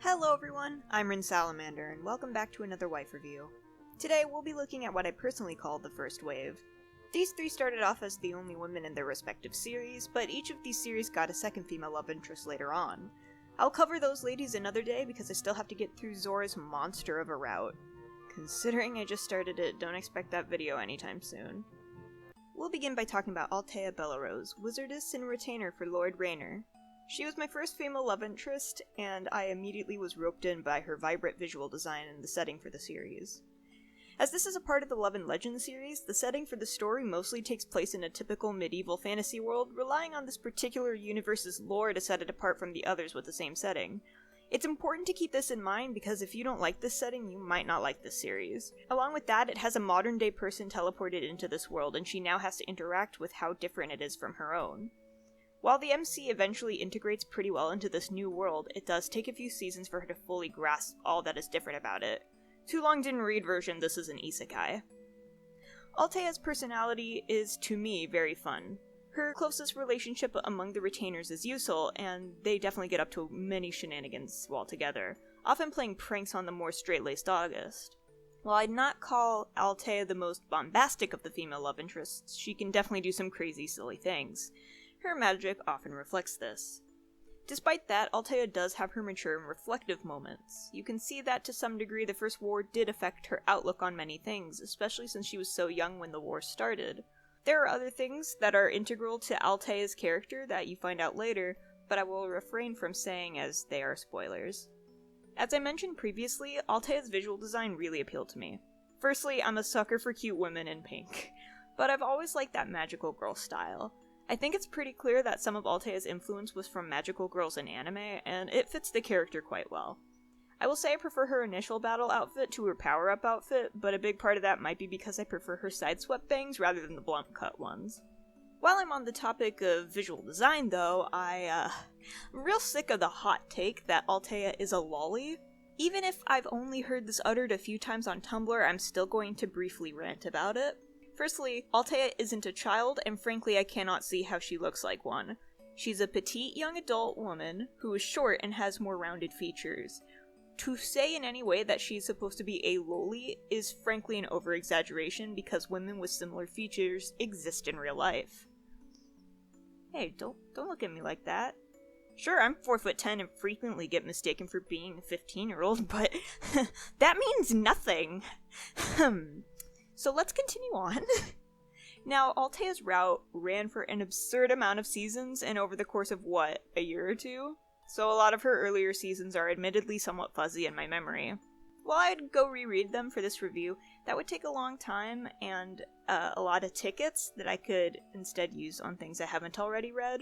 Hello everyone, I'm Salamander, and welcome back to another wife review. Today we'll be looking at what I personally call the first wave. These three started off as the only women in their respective series, but each of these series got a second female love interest later on. I'll cover those ladies another day because I still have to get through Zora's monster of a route. Considering I just started it, don't expect that video anytime soon. We'll begin by talking about Altea Bellerose, wizardess and retainer for Lord Raynor. She was my first female love interest, and I immediately was roped in by her vibrant visual design and the setting for the series. As this is a part of the Love and Legends series, the setting for the story mostly takes place in a typical medieval fantasy world, relying on this particular universe's lore to set it apart from the others with the same setting. It's important to keep this in mind because if you don't like this setting, you might not like this series. Along with that, it has a modern day person teleported into this world, and she now has to interact with how different it is from her own. While the MC eventually integrates pretty well into this new world, it does take a few seasons for her to fully grasp all that is different about it. Too long didn't read version, this is an isekai. Altea's personality is, to me, very fun. Her closest relationship among the retainers is Usul, and they definitely get up to many shenanigans while together, often playing pranks on the more straight-laced August. While I'd not call Altea the most bombastic of the female love interests, she can definitely do some crazy, silly things. Her magic often reflects this. Despite that, Altea does have her mature and reflective moments. You can see that to some degree the First War did affect her outlook on many things, especially since she was so young when the war started. There are other things that are integral to Altea's character that you find out later, but I will refrain from saying as they are spoilers. As I mentioned previously, Altea's visual design really appealed to me. Firstly, I'm a sucker for cute women in pink, but I've always liked that magical girl style. I think it's pretty clear that some of Altea's influence was from magical girls in anime, and it fits the character quite well. I will say I prefer her initial battle outfit to her power-up outfit, but a big part of that might be because I prefer her side-swept bangs rather than the blunt-cut ones. While I'm on the topic of visual design though, I'm real sick of the hot take that Altea is a lolly. Even if I've only heard this uttered a few times on Tumblr, I'm still going to briefly rant about it. Firstly, Altea isn't a child, and frankly I cannot see how she looks like one. She's a petite young adult woman who is short and has more rounded features. To say in any way that she's supposed to be a loli is frankly an over-exaggeration because women with similar features exist in real life. Hey, don't look at me like that. Sure, I'm 4'10" and frequently get mistaken for being a 15-year-old, but that means nothing. So let's continue on. Now, Altea's route ran for an absurd amount of seasons and over the course of, a year or two? So a lot of her earlier seasons are admittedly somewhat fuzzy in my memory. While I'd go reread them for this review, that would take a long time and a lot of tickets that I could instead use on things I haven't already read.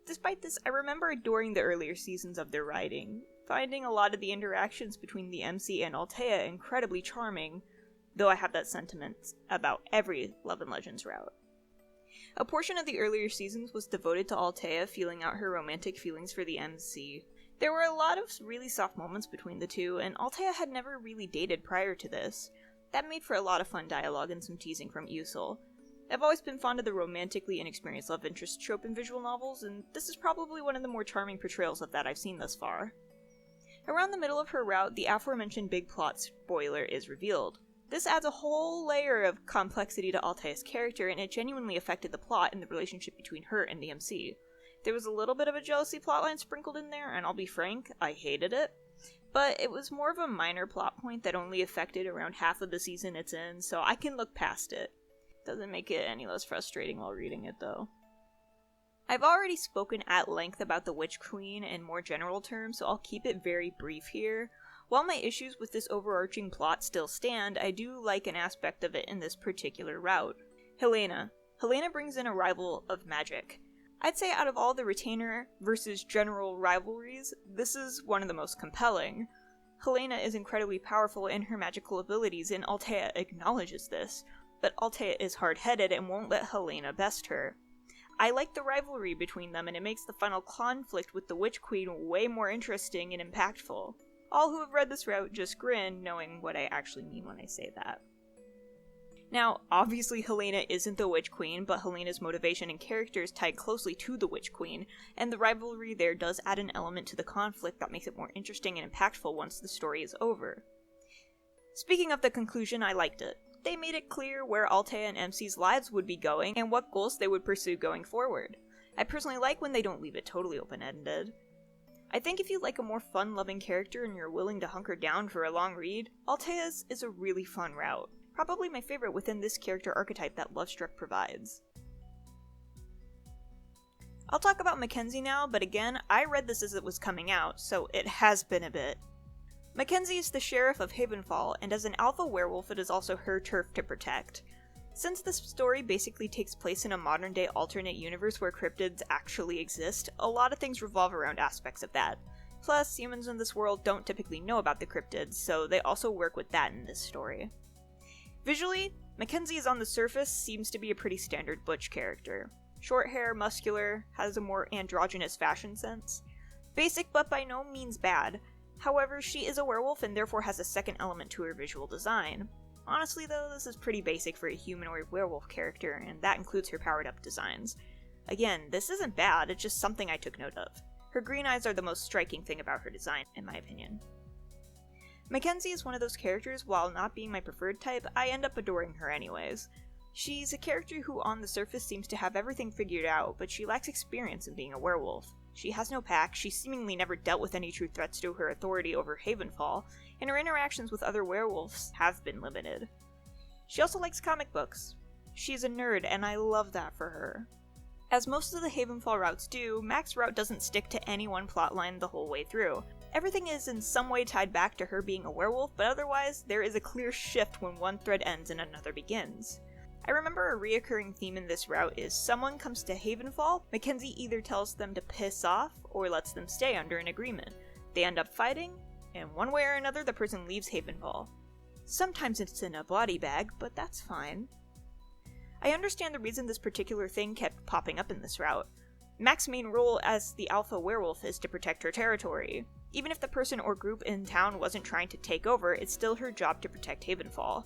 Despite this, I remember adoring the earlier seasons of their writing, finding a lot of the interactions between the MC and Altea incredibly charming, though I have that sentiment about every Love and Legends route. A portion of the earlier seasons was devoted to Altea feeling out her romantic feelings for the MC. There were a lot of really soft moments between the two, and Altea had never really dated prior to this. That made for a lot of fun dialogue and some teasing from Usul. I've always been fond of the romantically inexperienced love interest trope in visual novels, and this is probably one of the more charming portrayals of that I've seen thus far. Around the middle of her route, the aforementioned big plot spoiler is revealed. This adds a whole layer of complexity to Altea's character, and it genuinely affected the plot and the relationship between her and the MC. There was a little bit of a jealousy plotline sprinkled in there, and I'll be frank, I hated it. But it was more of a minor plot point that only affected around half of the season it's in, so I can look past it. Doesn't make it any less frustrating while reading it, though. I've already spoken at length about the Witch Queen in more general terms, so I'll keep it very brief here. While my issues with this overarching plot still stand, I do like an aspect of it in this particular route. Helena. Helena brings in a rival of magic. I'd say out of all the retainer versus general rivalries, this is one of the most compelling. Helena is incredibly powerful in her magical abilities, and Altea acknowledges this, but Altea is hard-headed and won't let Helena best her. I like the rivalry between them, and it makes the final conflict with the Witch Queen way more interesting and impactful. All who have read this route just grin, knowing what I actually mean when I say that. Now, obviously Helena isn't the Witch Queen, but Helena's motivation and character is tied closely to the Witch Queen, and the rivalry there does add an element to the conflict that makes it more interesting and impactful once the story is over. Speaking of the conclusion, I liked it. They made it clear where Altea and MC's lives would be going and what goals they would pursue going forward. I personally like when they don't leave it totally open-ended. I think if you like a more fun-loving character and you're willing to hunker down for a long read, Altea's is a really fun route. Probably my favorite within this character archetype that Lovestruck provides. I'll talk about Mackenzie now, but again, I read this as it was coming out, so it has been a bit. Mackenzie is the sheriff of Havenfall, and as an alpha werewolf it is also her turf to protect. Since this story basically takes place in a modern-day alternate universe where cryptids actually exist, a lot of things revolve around aspects of that. Plus, humans in this world don't typically know about the cryptids, so they also work with that in this story. Visually, Mackenzie on the surface seems to be a pretty standard butch character. Short hair, muscular, has a more androgynous fashion sense. Basic but by no means bad. However, she is a werewolf and therefore has a second element to her visual design. Honestly though, this is pretty basic for a humanoid werewolf character, and that includes her powered-up designs. Again, this isn't bad, it's just something I took note of. Her green eyes are the most striking thing about her design, in my opinion. Mackenzie is one of those characters, while not being my preferred type, I end up adoring her anyways. She's a character who on the surface seems to have everything figured out, but she lacks experience in being a werewolf. She has no pack, she seemingly never dealt with any true threats to her authority over Havenfall, and her interactions with other werewolves have been limited. She also likes comic books. She's a nerd, and I love that for her. As most of the Havenfall routes do, Mac's route doesn't stick to any one plotline the whole way through. Everything is in some way tied back to her being a werewolf, but otherwise, there is a clear shift when one thread ends and another begins. I remember a reoccurring theme in this route is someone comes to Havenfall, Mackenzie either tells them to piss off or lets them stay under an agreement. They end up fighting, and one way or another the person leaves Havenfall. Sometimes it's in a body bag, but that's fine. I understand the reason this particular thing kept popping up in this route. Mac's main role as the alpha werewolf is to protect her territory. Even if the person or group in town wasn't trying to take over, it's still her job to protect Havenfall.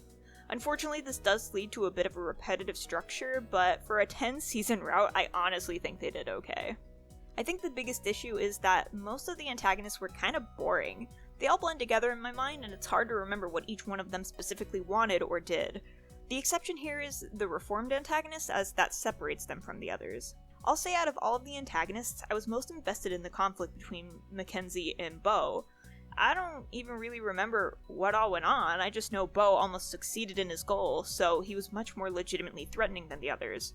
Unfortunately, this does lead to a bit of a repetitive structure, but for a 10-season route, I honestly think they did okay. I think the biggest issue is that most of the antagonists were kind of boring. They all blend together in my mind, and it's hard to remember what each one of them specifically wanted or did. The exception here is the reformed antagonist, as that separates them from the others. I'll say out of all of the antagonists, I was most invested in the conflict between Mackenzie and Beau. I don't even really remember what all went on, I just know Beau almost succeeded in his goal, so he was much more legitimately threatening than the others.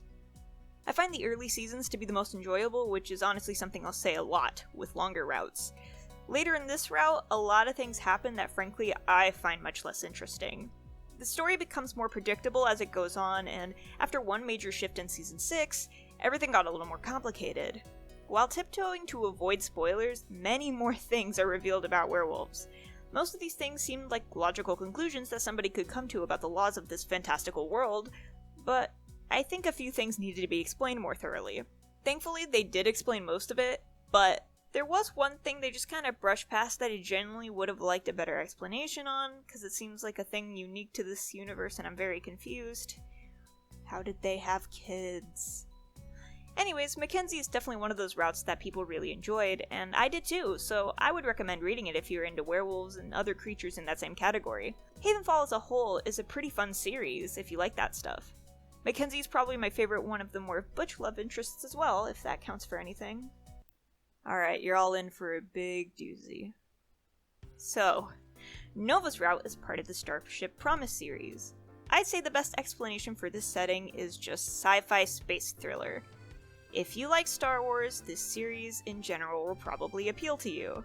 I find the early seasons to be the most enjoyable, which is honestly something I'll say a lot with longer routes. Later in this route, a lot of things happen that frankly I find much less interesting. The story becomes more predictable as it goes on, and after one major shift in Season 6, everything got a little more complicated. While tiptoeing to avoid spoilers, many more things are revealed about werewolves. Most of these things seemed like logical conclusions that somebody could come to about the laws of this fantastical world, but I think a few things needed to be explained more thoroughly. Thankfully, they did explain most of it, but there was one thing they just kind of brushed past that I genuinely would have liked a better explanation on, because it seems like a thing unique to this universe and I'm very confused. How did they have kids? Anyways, Mackenzie is definitely one of those routes that people really enjoyed, and I did too, so I would recommend reading it if you're into werewolves and other creatures in that same category. Havenfall as a whole is a pretty fun series if you like that stuff. Mackenzie is probably my favorite one of the more butch love interests as well, if that counts for anything. Alright, you're all in for a big doozy. So, Nova's route is part of the Starship Promise series. I'd say the best explanation for this setting is just sci-fi space thriller. If you like Star Wars, this series in general will probably appeal to you.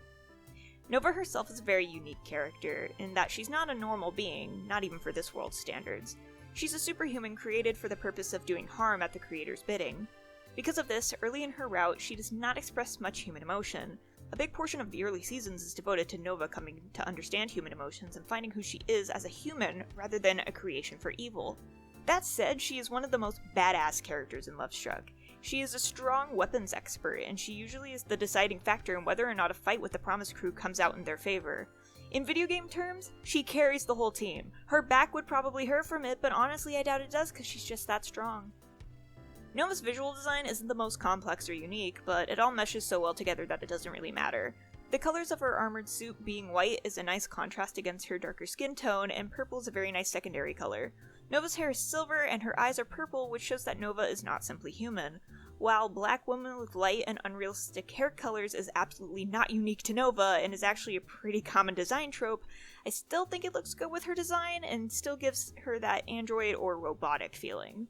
Nova herself is a very unique character, in that she's not a normal being, not even for this world's standards. She's a superhuman created for the purpose of doing harm at the creator's bidding. Because of this, early in her route, she does not express much human emotion. A big portion of the early seasons is devoted to Nova coming to understand human emotions and finding who she is as a human rather than a creation for evil. That said, she is one of the most badass characters in Lovestruck. She is a strong weapons expert, and she usually is the deciding factor in whether or not a fight with the Promise crew comes out in their favor. In video game terms, she carries the whole team. Her back would probably hurt from it, but honestly I doubt it does because she's just that strong. Nova's visual design isn't the most complex or unique, but it all meshes so well together that it doesn't really matter. The colors of her armored suit being white is a nice contrast against her darker skin tone, and purple is a very nice secondary color. Nova's hair is silver and her eyes are purple, which shows that Nova is not simply human. While black women with light and unrealistic hair colors is absolutely not unique to Nova and is actually a pretty common design trope, I still think it looks good with her design and still gives her that android or robotic feeling.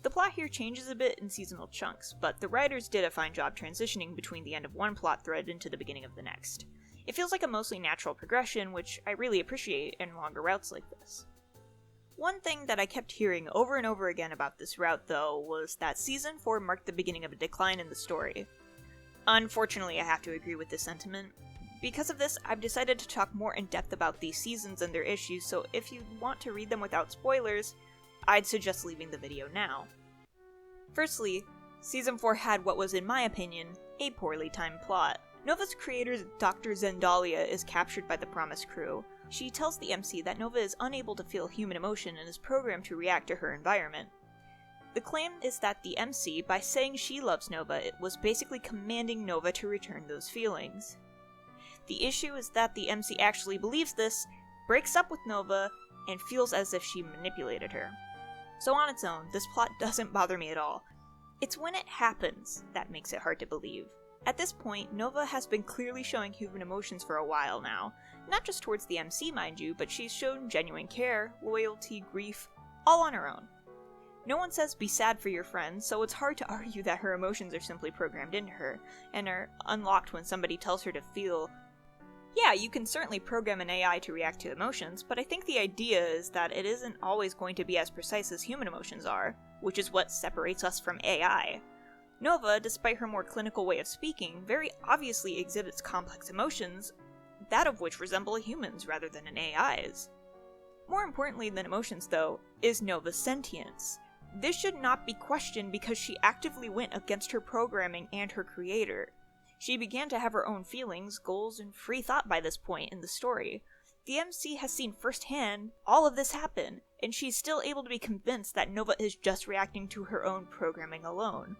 The plot here changes a bit in seasonal chunks, but the writers did a fine job transitioning between the end of one plot thread into the beginning of the next. It feels like a mostly natural progression, which I really appreciate in longer routes like this. One thing that I kept hearing over and over again about this route, though, was that Season 4 marked the beginning of a decline in the story. Unfortunately, I have to agree with this sentiment. Because of this, I've decided to talk more in depth about these seasons and their issues, so if you want to read them without spoilers, I'd suggest leaving the video now. Firstly, Season 4 had what was, in my opinion, a poorly timed plot. Nova's creator, Dr. Zendalia, is captured by the Promise crew. She tells the MC that Nova is unable to feel human emotion and is programmed to react to her environment. The claim is that the MC, by saying she loves Nova, it was basically commanding Nova to return those feelings. The issue is that the MC actually believes this, breaks up with Nova, and feels as if she manipulated her. So on its own, this plot doesn't bother me at all. It's when it happens that makes it hard to believe. At this point, Nova has been clearly showing human emotions for a while now. Not just towards the MC, mind you, but she's shown genuine care, loyalty, grief, all on her own. No one says be sad for your friend, so it's hard to argue that her emotions are simply programmed into her, and are unlocked when somebody tells her to feel. Yeah, you can certainly program an AI to react to emotions, but I think the idea is that it isn't always going to be as precise as human emotions are, which is what separates us from AI. Nova, despite her more clinical way of speaking, very obviously exhibits complex emotions, that of which resemble humans rather than an AI's. More importantly than emotions, though, is Nova's sentience. This should not be questioned because she actively went against her programming and her creator. She began to have her own feelings, goals, and free thought by this point in the story. The MC has seen firsthand all of this happen, and she's still able to be convinced that Nova is just reacting to her own programming alone.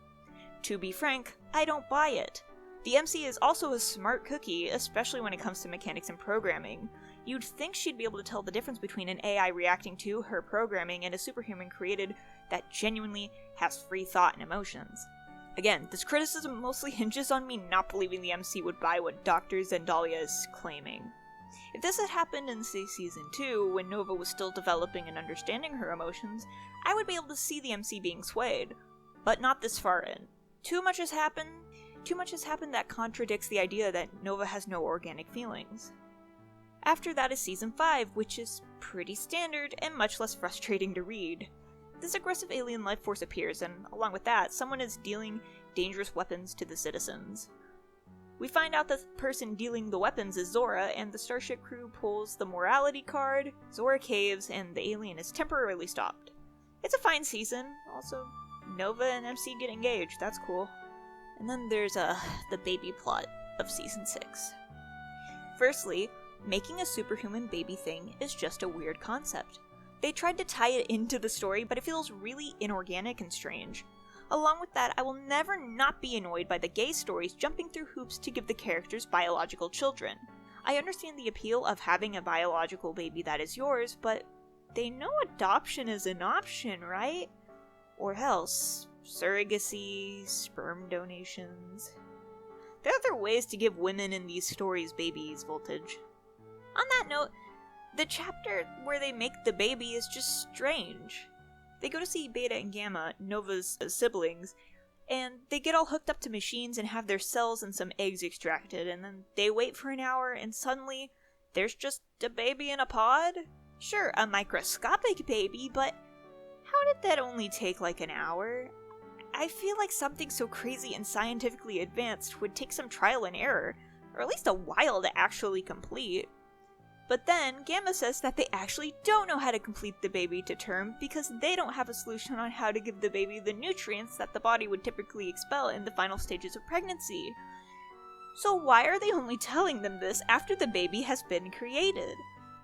To be frank, I don't buy it. The MC is also a smart cookie, especially when it comes to mechanics and programming. You'd think she'd be able to tell the difference between an AI reacting to her programming and a superhuman created that genuinely has free thought and emotions. Again, this criticism mostly hinges on me not believing the MC would buy what Dr. Zendalia is claiming. If this had happened in, say, Season 2, when Nova was still developing and understanding her emotions, I would be able to see the MC being swayed. But not this far in. Too much has happened that contradicts the idea that Nova has no organic feelings. After that is Season 5, which is pretty standard and much less frustrating to read. This aggressive alien life force appears, and along with that, someone is dealing dangerous weapons to the citizens. We find out that the person dealing the weapons is Zora, and the Starship crew pulls the morality card, Zora caves, and the alien is temporarily stopped. It's a fine season. Also, Nova and MC get engaged, that's cool. And then there's the baby plot of Season 6. Firstly, making a superhuman baby thing is just a weird concept. They tried to tie it into the story, but it feels really inorganic and strange. Along with that, I will never not be annoyed by the gay stories jumping through hoops to give the characters biological children. I understand the appeal of having a biological baby that is yours, but they know adoption is an option, right? Or else, surrogacy, sperm donations. There are other ways to give women in these stories babies, Voltage. On that note, the chapter where they make the baby is just strange. They go to see Beta and Gamma, Nova's siblings, and they get all hooked up to machines and have their cells and some eggs extracted, and then they wait for an hour and suddenly there's just a baby in a pod? Sure, a microscopic baby, but how did that only take like an hour? I feel like something so crazy and scientifically advanced would take some trial and error, or at least a while to actually complete. But then, Gamma says that they actually don't know how to complete the baby to term because they don't have a solution on how to give the baby the nutrients that the body would typically expel in the final stages of pregnancy. So why are they only telling them this after the baby has been created?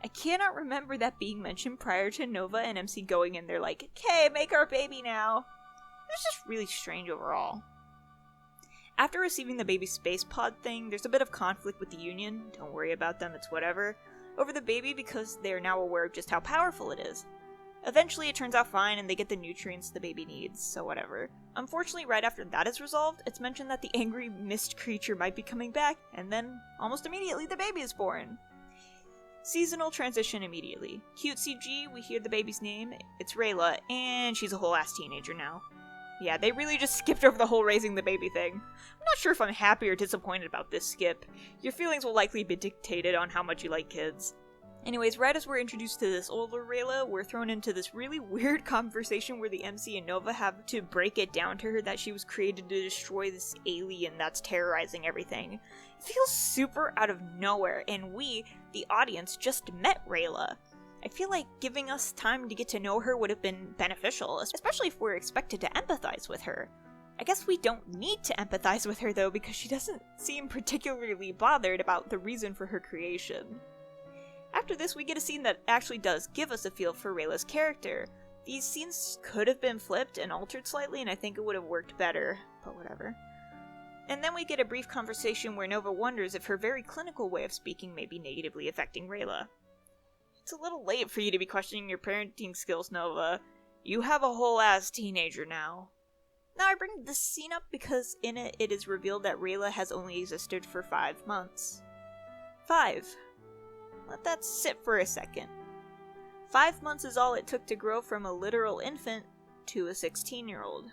I cannot remember that being mentioned prior to Nova and MC going in there like, "Okay, make our baby now." It's just really strange overall. After receiving the baby space pod thing, there's a bit of conflict with the Union, don't worry about them, it's whatever, over the baby because they are now aware of just how powerful it is. Eventually it turns out fine and they get the nutrients the baby needs, so whatever. Unfortunately, right after that is resolved, it's mentioned that the angry mist creature might be coming back, and then, almost immediately, the baby is born. Seasonal transition immediately. Cute CG, we hear the baby's name, it's Rayla, and she's a whole ass teenager now. Yeah, they really just skipped over the whole raising the baby thing. I'm not sure if I'm happy or disappointed about this skip. Your feelings will likely be dictated on how much you like kids. Anyways, right as we're introduced to this older Rayla, we're thrown into this really weird conversation where the MC and Nova have to break it down to her that she was created to destroy this alien that's terrorizing everything. It feels super out of nowhere, and we, the audience, just met Rayla. I feel like giving us time to get to know her would have been beneficial, especially if we're expected to empathize with her. I guess we don't need to empathize with her though, because she doesn't seem particularly bothered about the reason for her creation. After this, we get a scene that actually does give us a feel for Rayla's character. These scenes could have been flipped and altered slightly, and I think it would have worked better, but whatever. And then we get a brief conversation where Nova wonders if her very clinical way of speaking may be negatively affecting Rayla. It's a little late for you to be questioning your parenting skills, Nova. You have a whole ass teenager now. Now I bring this scene up because in it is revealed that Rayla has only existed for 5 months. 5. Let that sit for a second. 5 months is all it took to grow from a literal infant to a 16-year-old.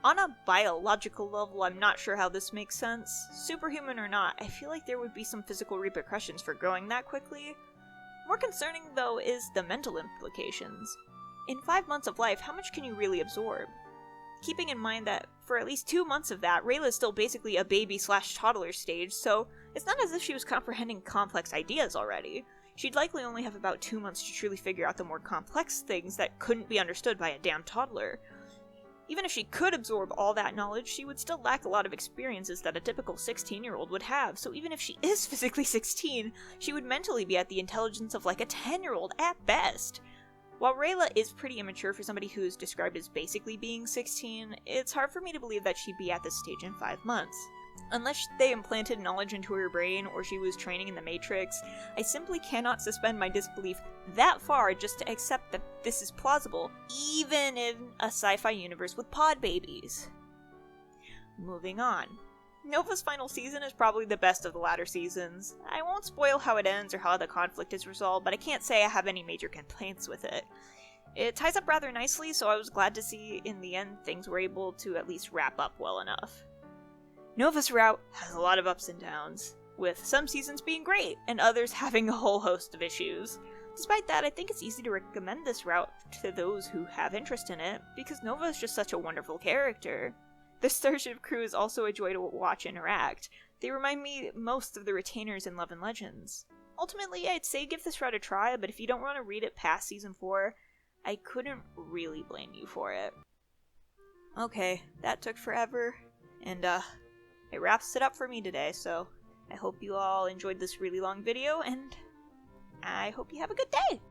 On a biological level, I'm not sure how this makes sense. Superhuman or not, I feel like there would be some physical repercussions for growing that quickly. More concerning, though, is the mental implications. In 5 months of life, how much can you really absorb? Keeping in mind that for at least 2 months of that, Rayla is still basically a baby/toddler stage, so it's not as if she was comprehending complex ideas already. She'd likely only have about 2 months to truly figure out the more complex things that couldn't be understood by a damn toddler. Even if she could absorb all that knowledge, she would still lack a lot of experiences that a typical 16-year-old would have, so even if she is physically 16, she would mentally be at the intelligence of like a 10-year-old at best. While Rayla is pretty immature for somebody who is described as basically being 16, it's hard for me to believe that she'd be at this stage in 5 months. Unless they implanted knowledge into her brain or she was training in the Matrix, I simply cannot suspend my disbelief that far just to accept that this is plausible, even in a sci-fi universe with pod babies. Moving on. Nova's final season is probably the best of the latter seasons. I won't spoil how it ends or how the conflict is resolved, but I can't say I have any major complaints with it. It ties up rather nicely, so I was glad to see in the end things were able to at least wrap up well enough. Nova's route has a lot of ups and downs, with some seasons being great and others having a whole host of issues. Despite that, I think it's easy to recommend this route to those who have interest in it, because Nova is just such a wonderful character. The Starship crew is also a joy to watch interact. They remind me most of the retainers in Love and Legends. Ultimately, I'd say give this route a try, but if you don't want to read it past Season 4, I couldn't really blame you for it. Okay, that took forever, and it wraps it up for me today, so I hope you all enjoyed this really long video, and I hope you have a good day!